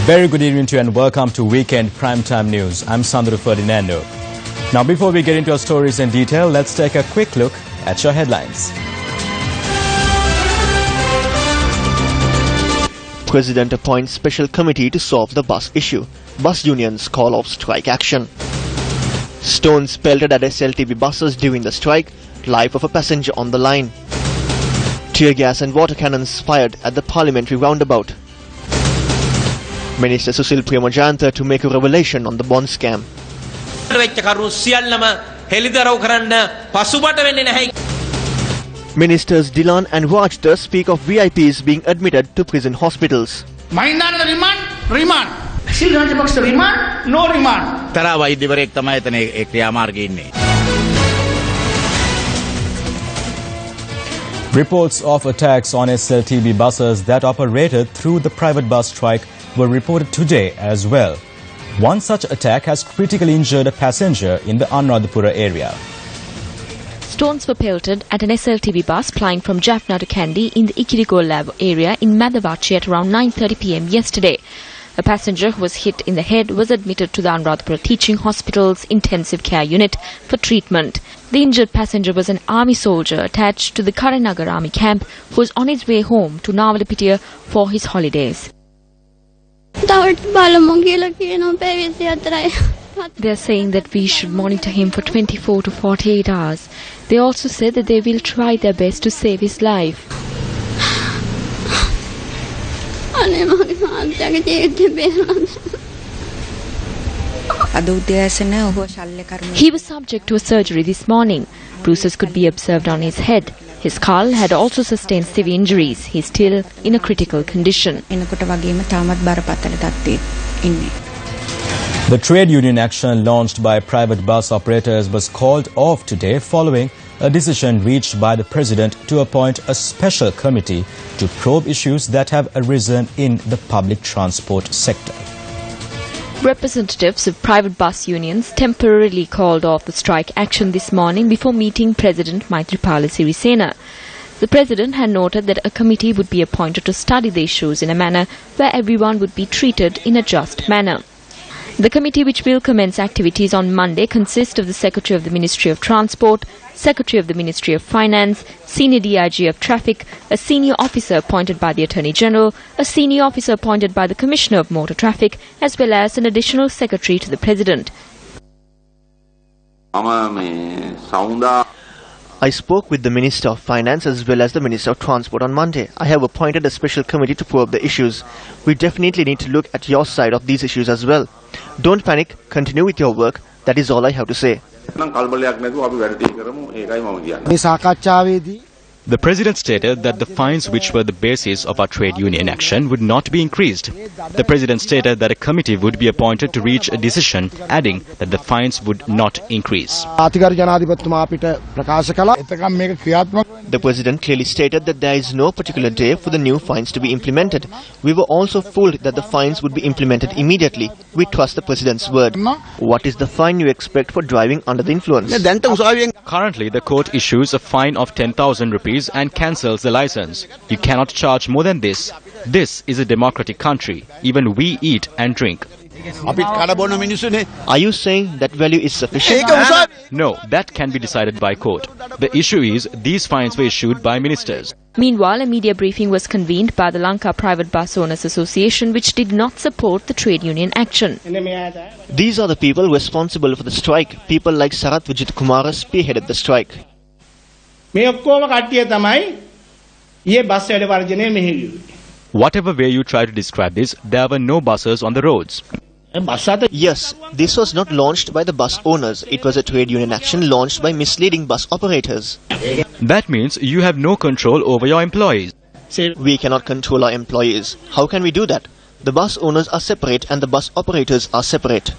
Very good evening to you and welcome to Weekend Primetime News. I'm Sandro Ferdinando. Now before we get into our stories in detail, let's take a quick look at your headlines. President appoints special committee to solve the bus issue. Bus unions call off strike action. Stones pelted at SLTB buses during the strike. Life of a passenger on the line. Tear gas and water cannons fired at the parliamentary roundabout. Minister Susil Premajanta to make a revelation on the bond scam. Ministers Dilan and Rajda speak of VIPs being admitted to prison hospitals. Remand. No remand. Reports of attacks on SLTB buses that operated through the private bus strike were reported today as well. One such attack has critically injured a passenger in the Anuradhapura area. Stones were pelted at an SLTB bus plying from Jaffna to Kandy in the Ikirigol area in Madavachi at around 9:30 p.m. yesterday. A passenger who was hit in the head was admitted to the Anuradhapura Teaching Hospital's intensive care unit for treatment. The injured passenger was an army soldier attached to the Karanagar army camp who was on his way home to Navalapitiya for his holidays. They are saying that we should monitor him for 24 to 48 hours. They also said that they will try their best to save his life. He was subject to a surgery this morning. Bruises could be observed on his head. His skull had also sustained severe injuries. He is still in a critical condition. The trade union action launched by private bus operators was called off today following a decision reached by the president to appoint a special committee to probe issues that have arisen in the public transport sector. Representatives of private bus unions temporarily called off the strike action this morning before meeting President Maithripala Sirisena. The president had noted that a committee would be appointed to study the issues in a manner where everyone would be treated in a just manner. The committee, which will commence activities on Monday, consists of the Secretary of the Ministry of Transport, Secretary of the Ministry of Finance, Senior DIG of Traffic, a senior officer appointed by the Attorney General, a senior officer appointed by the Commissioner of Motor Traffic, as well as an additional secretary to the President. I spoke with the Minister of Finance as well as the Minister of Transport on Monday. I have appointed a special committee to probe the issues. We definitely need to look at your side of these issues as well. Don't panic, continue with your work. That is all I have to say. The president stated that the fines which were the basis of our trade union action would not be increased. The president stated that a committee would be appointed to reach a decision, adding that the fines would not increase. The president clearly stated that there is no particular day for the new fines to be implemented. We were also fooled that the fines would be implemented immediately. We trust the president's word. What is the fine you expect for driving under the influence? Currently, the court issues a fine of 10,000 rupees and cancels the license. You cannot charge more than this. This is a democratic country. Even we eat and drink. Are you saying that value is sufficient? No, that can be decided by court. The issue is these fines were issued by ministers. Meanwhile, a media briefing was convened by the Lanka Private Bus Owners Association, which did not support the trade union action. These are the people responsible for the strike. People like Sarath Vijit Kumara spearheaded the strike. Whatever way you try to describe this, there were no buses on the roads. Yes, this was not launched by the bus owners. It was a trade union action launched by misleading bus operators. That means you have no control over your employees. We cannot control our employees. How can we do that? The bus owners are separate and the bus operators are separate.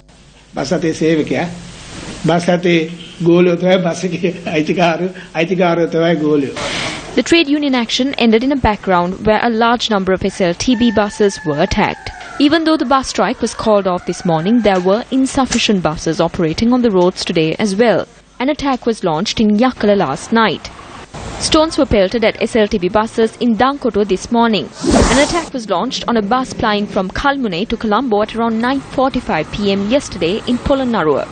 The trade union action ended in a background where a large number of SLTB buses were attacked. Even though the bus strike was called off this morning, there were insufficient buses operating on the roads today as well. An attack was launched in Yakala last night. Stones were pelted at SLTB buses in Dankoto this morning. An attack was launched on a bus plying from Kalmune to Colombo at around 9:45 p.m. yesterday in Polonnaruwa.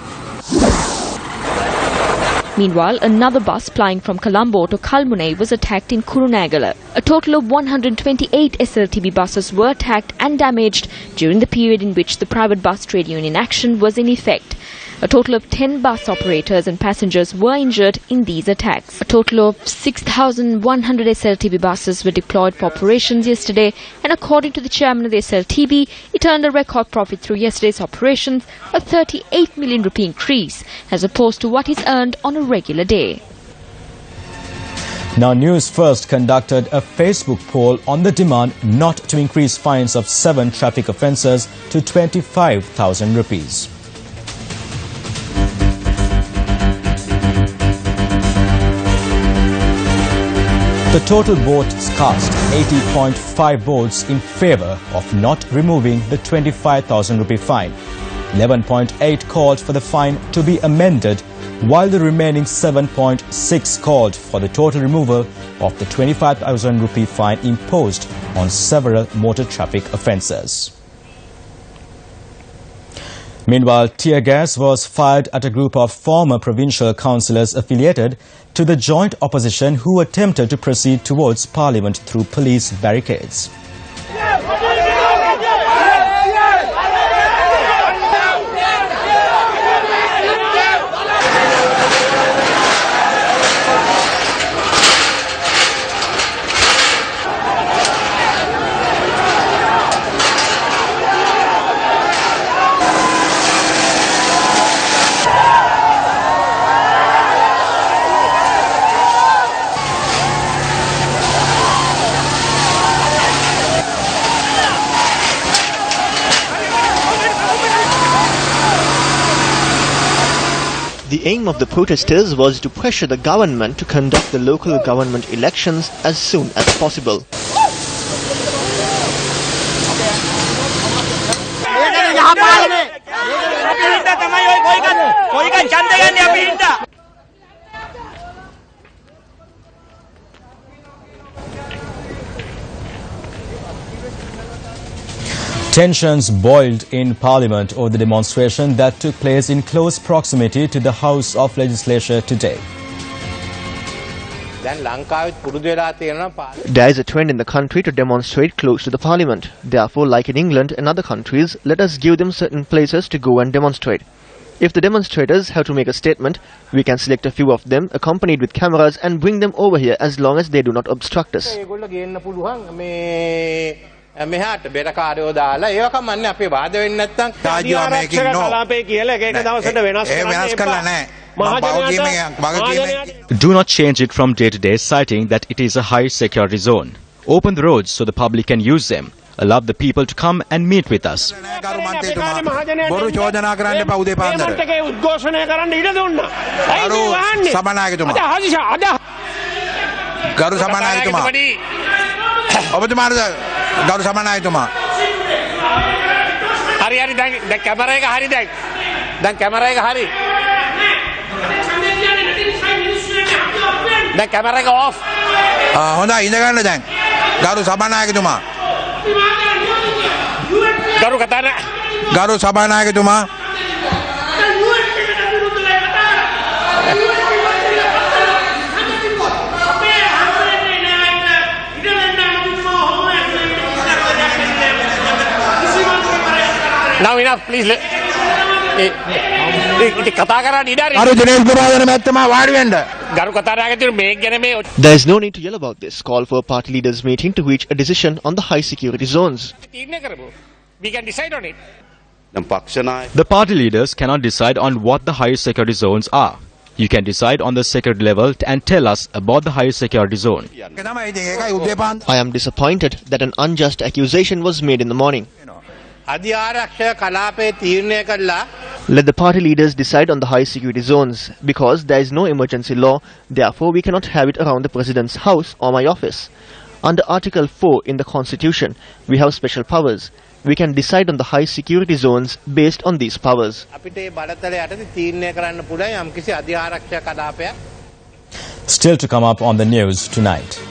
Meanwhile, another bus plying from Colombo to Kalmune was attacked in Kurunegala. A total of 128 SLTB buses were attacked and damaged during the period in which the private bus trade union action was in effect. A total of 10 bus operators and passengers were injured in these attacks. A total of 6,100 SLTB buses were deployed for operations yesterday, and according to the chairman of the SLTB, it earned a record profit through yesterday's operations, a 38 million rupee increase, as opposed to what is earned on a regular day. Now, News First conducted a Facebook poll on the demand not to increase fines of 7 traffic offences to 25,000 rupees. The total votes cast 80.5 votes in favour of not removing the 25,000 rupee fine. 11.8 called for the fine to be amended, while the remaining 7.6 called for the total removal of the 25,000 rupee fine imposed on several motor traffic offences. Meanwhile, tear gas was fired at a group of former provincial councillors affiliated to the joint opposition who attempted to proceed towards parliament through police barricades. The aim of the protesters was to pressure the government to conduct the local government elections as soon as possible. Tensions boiled in Parliament over the demonstration that took place in close proximity to the House of Legislature today. There is a trend in the country to demonstrate close to the Parliament. Therefore, like in England and other countries, let us give them certain places to go and demonstrate. If the demonstrators have to make a statement, we can select a few of them accompanied with cameras and bring them over here as long as they do not obstruct us. මෙහාට බෙර කාර්යෝ දාලා ඒක කමන්නේ අපේ වාද වෙන්නේ නැත්නම් තාජියා මේකින් නෝ කලාපේ කියලා එක දවසට වෙනස් කරලා නැහැ Do not change it from day to day, citing that it is a high security zone. Open the roads so the public can use them. Allow the people to come and meet with us. බොරු චෝදනා කරන්න එපා උදේ පාන්දර ඒකේ උද්ඝෝෂණය කරන්න ඉඩ දුන්නා ගරු සභානායකතුමා ගරු සභානායකතුමා ඔබතුමාට ගරු සභානායකතුමා හරි හරි දැන් කැමරා එක හරි දැන් කැමරා එක හරි දැන් කැමරා එක ඔෆ් හොඳයි ඉඳ ගන්න දැන් ගරු සභානායකතුමා ගරු සභානායකතුමා Now enough, please. There is no need to yell about this. Call for a party leaders meeting to reach a decision on the high security zones. We can decide on it. The party leaders cannot decide on what the high security zones are. You can decide on the security level and tell us about the high security zone. I am disappointed that an unjust accusation was made in the morning. Let the party leaders decide on the high security zones. Because there is no emergency law, therefore we cannot have it around the President's house or my office. Under Article 4 in the Constitution, we have special powers. We can decide on the high security zones based on these powers. Still to come up on the news tonight.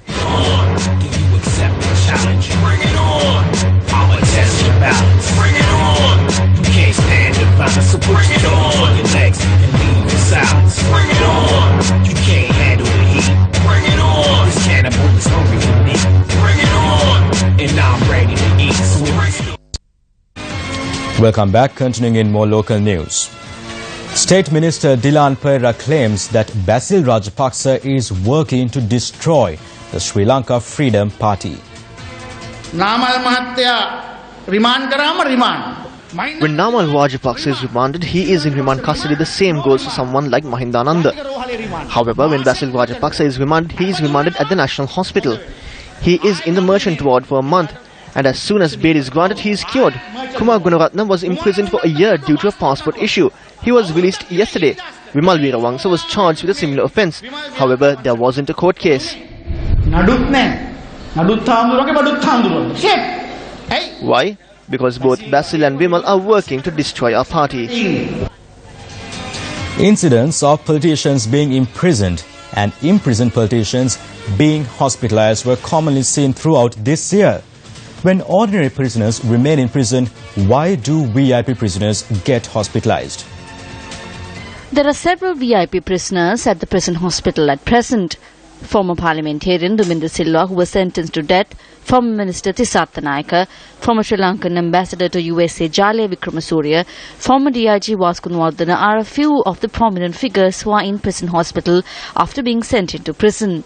Do you accept the challenge? Bring it on. I'ma test your balance. Bring it on. You can't stand the violence, so put your on your legs and leave in silence. Bring it on. You can't handle the heat. Bring it on. This cannibal is hungry for me. Bring it on. And I'm ready to eat. So bring it on. Welcome back. Continuing in more local news. State Minister Dilan Pereira claims that Basil Rajapaksa is working to destroy the Sri Lanka Freedom Party. Namal Mahatya remand karama remand. When Namal Rajapaksa is remanded, he is in remand custody. The same goes for someone like Mahindananda. However, when Basil Rajapaksa is remanded, he is remanded at the National Hospital. He is in the merchant ward for a month, and as soon as bail is granted, he is cured. Kumar Gunaratnam was imprisoned for a year due to a passport issue. He was released yesterday. Vimal Veerawangsa was charged with a similar offence. However, there wasn't a court case. Why? Because both Basil and Vimal are working to destroy our party. Incidents of politicians being imprisoned and imprisoned politicians being hospitalized were commonly seen throughout this year. When ordinary prisoners remain in prison, why do VIP prisoners get hospitalized? There are several VIP prisoners at the prison hospital at present. Former parliamentarian Duminda Silva, who was sentenced to death, former Minister Tisatha Nayaka, former Sri Lankan ambassador to USA Jalya Wickramasurya, former DIG Vaskunwardana are a few of the prominent figures who are in prison hospital after being sent into prison.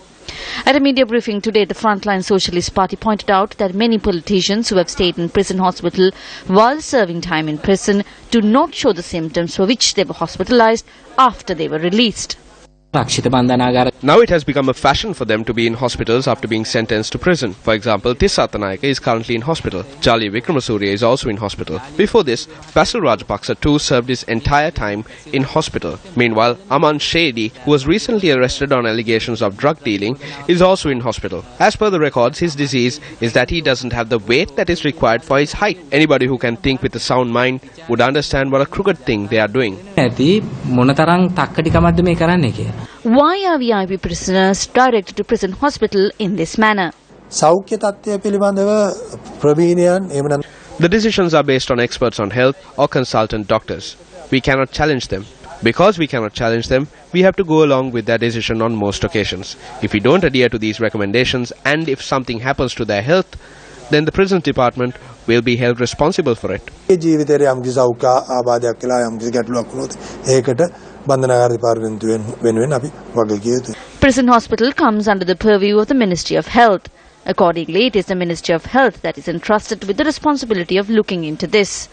At a media briefing today, the Frontline Socialist Party pointed out that many politicians who have stayed in prison hospital while serving time in prison do not show the symptoms for which they were hospitalized after they were released. Now it has become a fashion for them to be in hospitals after being sentenced to prison. For example, Tisatha Nayaka is currently in hospital. Jalya Wickramasurya is also in hospital. Before this, Basil Rajapaksa too served his entire time in hospital. Meanwhile, Aman Shady, who was recently arrested on allegations of drug dealing, is also in hospital. As per the records, his disease is that he doesn't have the weight that is required for his height. Anybody who can think with a sound mind would understand what a crooked thing they are doing. Why are VIP prisoners directed to prison hospital in this manner? The decisions are based on experts on health or consultant doctors. We cannot challenge them. Because we cannot challenge them, we have to go along with their decision on most occasions. If we don't adhere to these recommendations and if something happens to their health, then the prison department will be held responsible for it. Prison hospital comes under the purview of the Ministry of Health. Accordingly, it is the Ministry of Health that is entrusted with the responsibility of looking into this.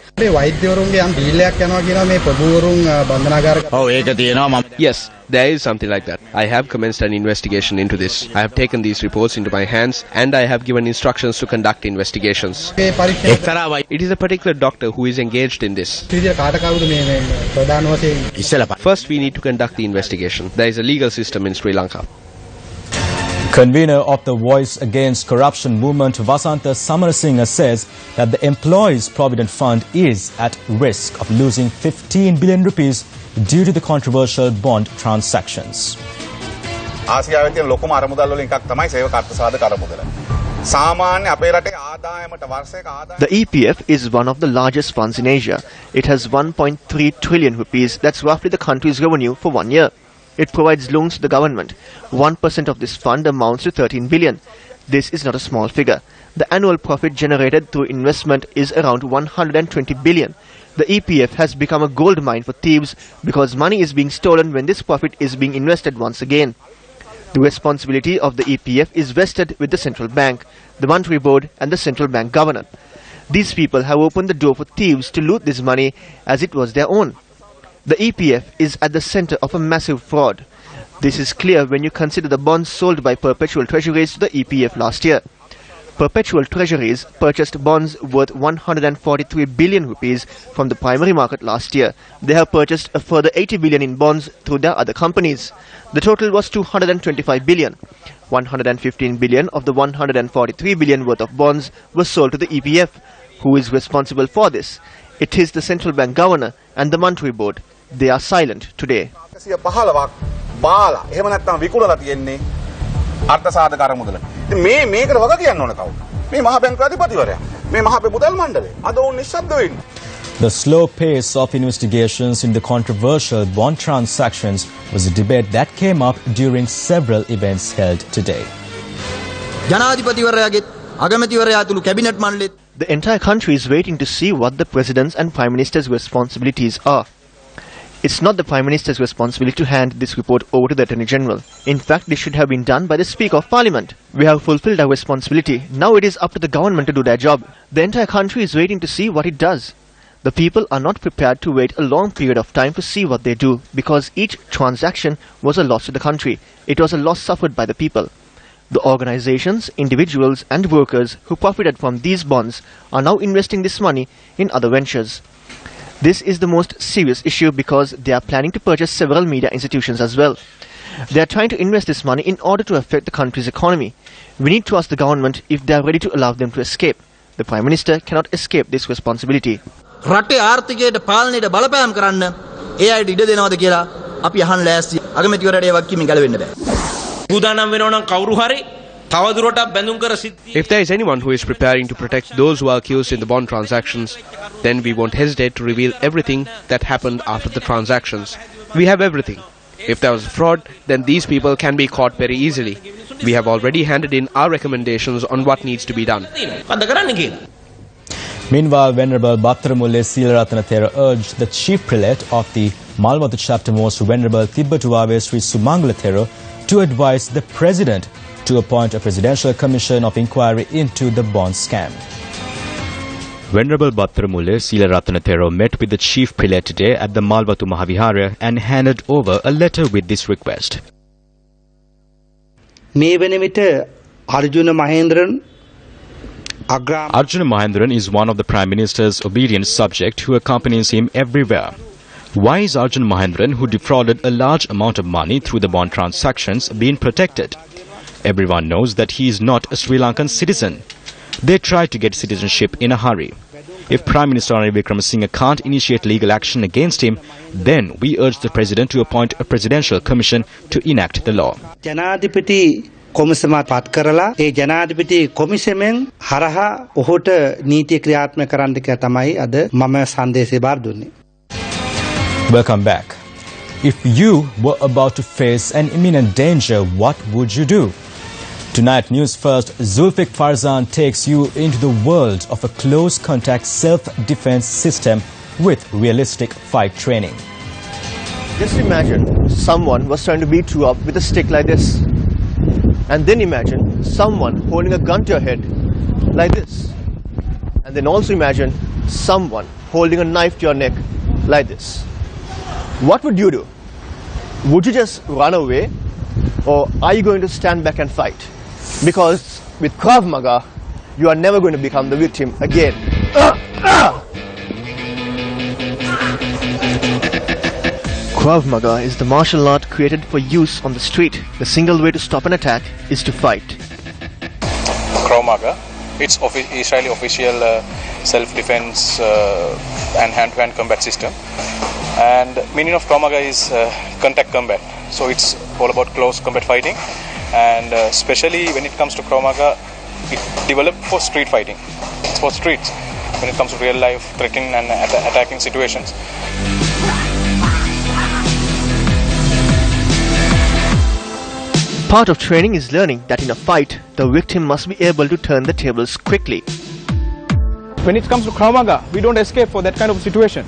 Yes, there is something like that. I have commenced an investigation into this. I have taken these reports into my hands and I have given instructions to conduct investigations. It is a particular doctor who is engaged in this. First, we need to conduct the investigation. There is a legal system in Sri Lanka. Convener of the Voice Against Corruption movement, Vasanta Samarasinghe, says that the Employees Provident Fund is at risk of losing 15 billion rupees due to the controversial bond transactions. The EPF is one of the largest funds in Asia. It has 1.3 trillion rupees. That's roughly the country's revenue for 1 year. It provides loans to the government. 1% of this fund amounts to 13 billion. This is not a small figure. The annual profit generated through investment is around 120 billion. The EPF has become a gold mine for thieves because money is being stolen when this profit is being invested once again. The responsibility of the EPF is vested with the central bank, the monetary board and the central bank governor. These people have opened the door for thieves to loot this money as it was their own. The EPF is at the center of a massive fraud. This is clear when you consider the bonds sold by Perpetual Treasuries to the EPF last year. Perpetual Treasuries purchased bonds worth 143 billion rupees from the primary market last year. They have purchased a further 80 billion in bonds through their other companies. The total was 225 billion. 115 billion of the 143 billion worth of bonds was sold to the EPF. Who is responsible for this? It is the central bank governor and the monetary board. They are silent today. බාලා එහෙම නැත්නම් විකුණලා තියෙන්නේ අර්ථ සාධක අරමුදල. ඉතින් මේකට වග කියන්න ඕන කවුද? මේ මහ බැංකුවේ අධිපතිවරයා. මේ මහ මුදල් මණ්ඩලය. අද ඔවුන් නිශ්ශබ්ද වෙන්නේ. The slow pace of investigations in the controversial bond transactions was a debate that came up during several events held today. The entire country is waiting to see what the President's and Prime Minister's responsibilities are. It's not the Prime Minister's responsibility to hand this report over to the Attorney General. In fact, this should have been done by the Speaker of Parliament. We have fulfilled our responsibility. Now it is up to the government to do their job. The entire country is waiting to see what it does. The people are not prepared to wait a long period of time to see what they do, because each transaction was a loss to the country. It was a loss suffered by the people. The organizations, individuals and workers who profited from these bonds are now investing this money in other ventures. This is the most serious issue because they are planning to purchase several media institutions as well. They are trying to invest this money in order to affect the country's economy. We need to ask the government if they are ready to allow them to escape. The Prime Minister cannot escape this responsibility. රටේ ආර්ථිකයට පාලනයට බලපෑම් කරන්න ඒ අයට ඉඩ දෙනවද කියලා අපි අහන්න ලෑස්ති. අගමැතිවරයාට ඒ වගකීමෙන් ගැලවෙන්න බෑ. උදානම් වෙනවා නම් කවුරු හරි තවදුරටත් බැඳුම් කර සිටී. If there is anyone who is preparing to protect those who are accused in the bond transactions, then we won't hesitate to reveal everything that happened after the transactions. We have everything. If there was fraud, then these people can be caught very easily. We have already handed in our recommendations on what needs to be done. Meanwhile, Venerable Battaramulle Seelarathanathera urged the Chief Prelate of the Malwathu Chapter Most Venerable Tibbatuave Sri Sumangalathera to advise the President to appoint a Presidential Commission of Inquiry into the bond scam. Venerable Battaramulle Seelarathanathera met with the Chief Prelate today at the Malwathu Mahavihara and handed over a letter with this request. මේ වෙන විට Arjuna Mahendran Arjuna Mahendran is one of the Prime Minister's obedient subjects who accompanies him everywhere. Why is Arjuna Mahendran, who defrauded a large amount of money through the bond transactions, being protected? Everyone knows that he is not a Sri Lankan citizen. They tried to get citizenship in a hurry. If Prime Minister Ranil Wickremesinghe can't initiate legal action against him, then we urge the President to appoint a Presidential Commission to enact the law. ජනාධිපති කොමිසමක් පත් කරලා ඒ ජනාධිපති කොමිසමෙන් හරහා ඔහුට නීතිය ක්‍රියාත්මක කරන්න කියලා තමයි අද මම සංදේශය බාර දුන්නේ. Welcome back. If you were about to face an imminent danger, what would you do? Tonight, News First, Zulfiq Farzan takes you into the world of a close-contact self-defense system with realistic fight training. Just imagine someone was trying to beat you up with a stick like this. And then imagine someone holding a gun to your head like this. And then also imagine someone holding a knife to your neck like this. What would you do? Would you just run away? Or are you going to stand back and fight? Because with Krav Maga, you are never going to become the victim again. Krav Maga is the martial art created for use on the street. The single way to stop an attack is to fight. Krav Maga, it's Israeli official self-defense and hand-to-hand combat system. And meaning of Krav Maga is contact combat. So it's all about close combat fighting. And especially when it comes to Krav Maga, it developed for street fighting. It's for streets. When it comes to real life threatening and attacking situations. Part of training is learning that in a fight, the victim must be able to turn the tables quickly. When it comes to Krav Maga, we don't escape for that kind of situation.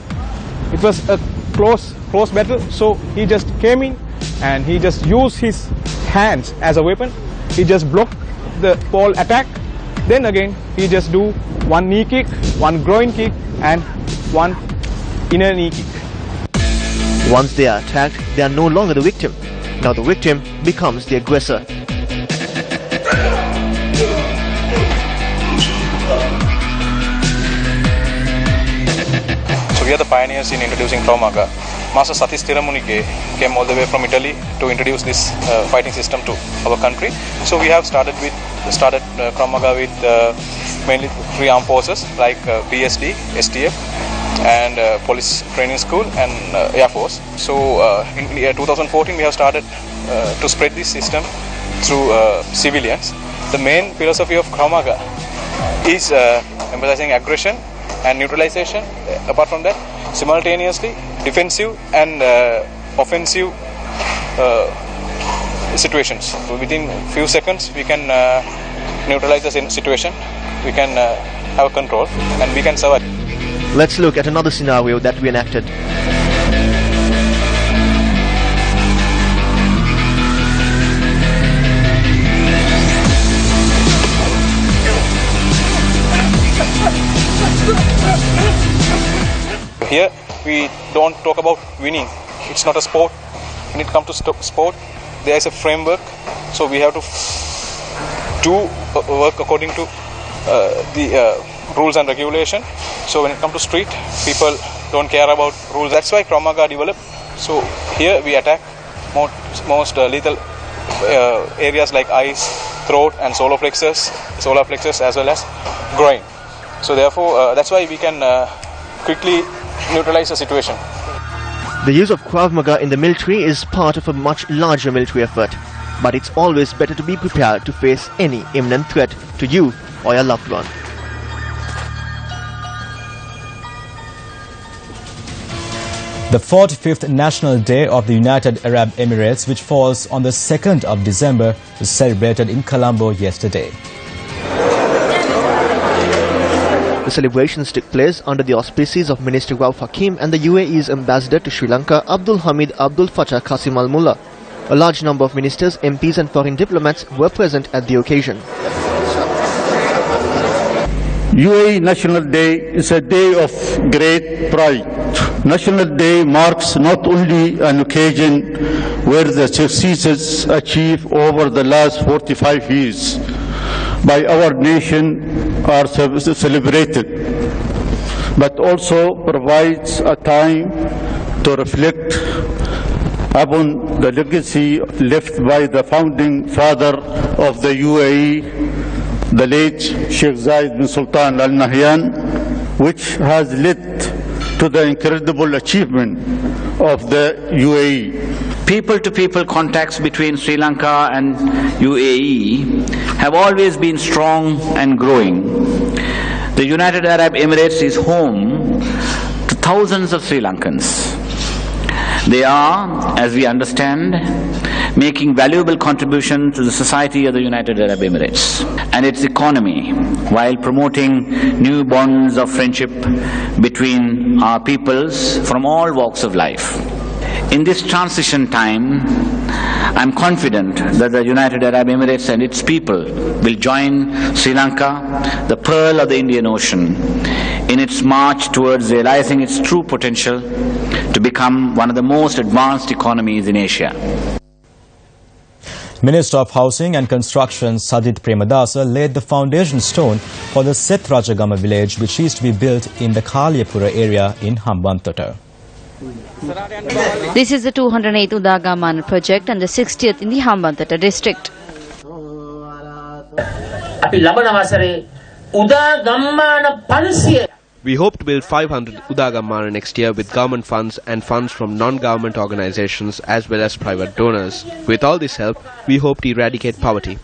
It was a close battle, so he just came in and he just used his hands as a weapon. He just blocked the whole attack. Then again, he just do one knee kick, one groin kick and one inner knee kick. Once they are attacked, they are no longer the victim. Now the victim becomes the aggressor. So we are the pioneers in introducing Krav Maga. Master Satish Thiramunige came all the way from Italy to introduce this fighting system to our country. So we have started Krav Maga with mainly 3 armed forces like BSD, STF and police training school and Air Force. So in 2014 we have started to spread this system through civilians. The main philosophy of Krav Maga is emphasizing aggression and neutralization. Apart from that, simultaneously defensive and offensive situations. So within few seconds we can neutralize the situation, we can have control and we can survive. Let's look at another scenario that we enacted. Here we don't talk about winning. It's not a sport. When it comes to sport, there is a framework. So we have to do work according to the rules and regulation. So when it comes to street, people don't care about rules. That's why Krav Maga developed. So here we attack most lethal areas like eyes, throat and solar plexus as well as groin. So therefore that's why we can quickly neutralize the situation. The use of Krav Maga in the military is part of a much larger military effort, but it's always better to be prepared to face any imminent threat to you or your loved one. The 45th National Day of the United Arab Emirates, which falls on the 2nd of December, was celebrated in Colombo yesterday. The celebrations took place under the auspices of Minister Rauf Hakim and the UAE's ambassador to Sri Lanka, Abdul Hamid Abdul Fattah Qasim Al Mullah. A large number of ministers, MPs and foreign diplomats were present at the occasion. UAE National Day is a day of great pride. National Day marks not only an occasion where the successes achieved over the last 45 years by our nation are celebrated, but also provides a time to reflect upon the legacy left by the founding father of the UAE, the late Sheikh Zayed bin Sultan Al Nahyan, which has led to the incredible achievement of the UAE. People-to-people contacts between Sri Lanka and UAE have always been strong and growing. The United Arab Emirates is home to thousands of Sri Lankans. They are, as we understand, making valuable contribution to the society of the United Arab Emirates and its economy, while promoting new bonds of friendship between our peoples from all walks of life. In this transition time, I am confident that the United Arab Emirates and its people will join Sri Lanka, the pearl of the Indian Ocean, in its march towards realizing its true potential to become one of the most advanced economies in Asia. Minister of Housing and Construction Sajid Premadasa laid the foundation stone for the Seth Rajagama village, which is to be built in the Kalyapura area in Hambantota. This is the 208th Udagamana project and the 60th in the Hambantota district. We hope to build 500 Udagamana next year with government funds and funds from non-government organizations as well as private donors. With all this help, we hope to eradicate poverty.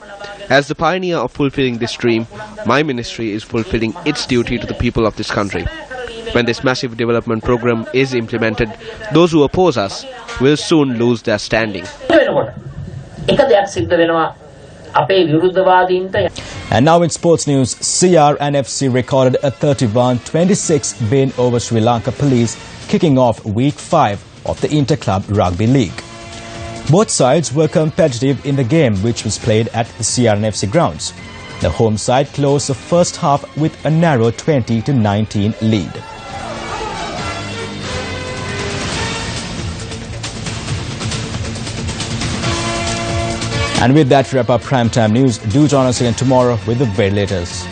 As the pioneer of fulfilling this dream, my ministry is fulfilling its duty to the people of this country. When this massive development program is implemented, those who oppose us will soon lose their standing. And now in sports news, CRNFC recorded a 31-26 win over Sri Lanka Police, kicking off Week 5 of the Inter-Club Rugby League. Both sides were competitive in the game, which was played at the CRNFC grounds. The home side closed the first half with a narrow 20-19 lead. And with that, wrap up Primetime News. Do join us again tomorrow with the very latest.